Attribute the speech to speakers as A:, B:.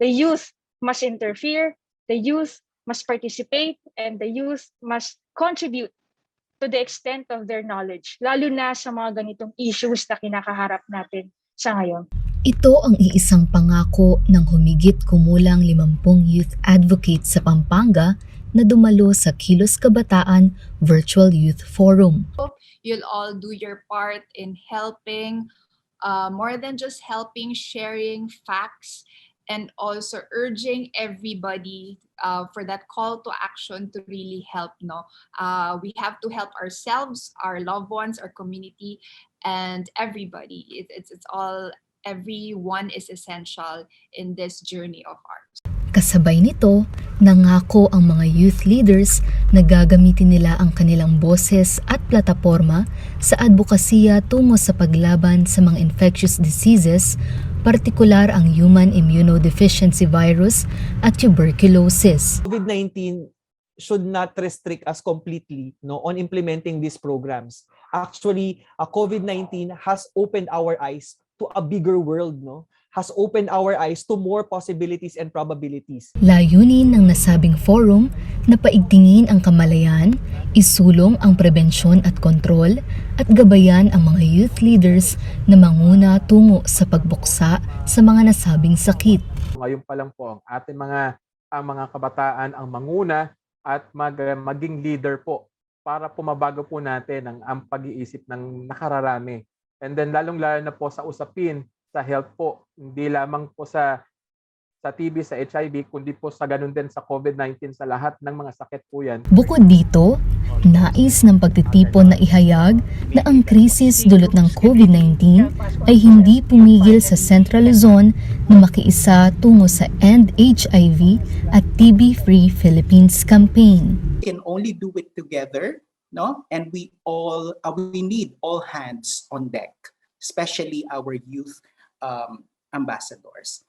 A: The youth must interfere, the youth must participate, and the youth must contribute to the extent of their knowledge, lalo na sa mga ganitong issues na kinakaharap natin sa ngayon.
B: Ito ang iisang pangako ng humigit kumulang 50 youth advocates sa Pampanga na dumalo sa Kilos Kabataan Virtual Youth Forum.
C: You'll all do your part in helping, more than just helping, sharing facts, and also urging everybody for that call to action to really help. We have to help ourselves, our loved ones, our community, and everybody. It's all, everyone is essential in this journey of ours.
B: Kasabay nito, nangako ang mga youth leaders na gagamitin nila ang kanilang boses at plataporma sa advokasya tungo sa paglaban sa mga infectious diseases, partikular ang human immunodeficiency virus at tuberculosis.
D: COVID-19 should not restrict us completely on implementing these programs. Actually, COVID-19 has opened our eyes to a bigger world, has opened our eyes to more possibilities and probabilities.
B: Layunin ng nasabing forum na paigtingin ang kamalayan, isulong ang prebensyon at kontrol, at gabayan ang mga youth leaders na manguna tungo sa pagbuksa sa mga nasabing sakit.
E: Ngayon pa lang po ang ating mga kabataan ang manguna at maging leader po para pumabago po natin ang pag-iisip ng nakararami. And then lalong-lalo na po sa usapin sa health po, hindi lamang po sa TB, sa HIV, kundi po sa ganun din sa COVID-19, sa lahat ng mga sakit po yan.
B: Bukod dito, nais ng pagtitipon na ihayag na ang krisis dulot ng COVID-19 ay hindi pumigil sa Central Luzon na makiisa tungo sa End HIV at TB-Free Philippines campaign.
F: We can only do it together, and we need all hands on deck, especially our youth ambassadors.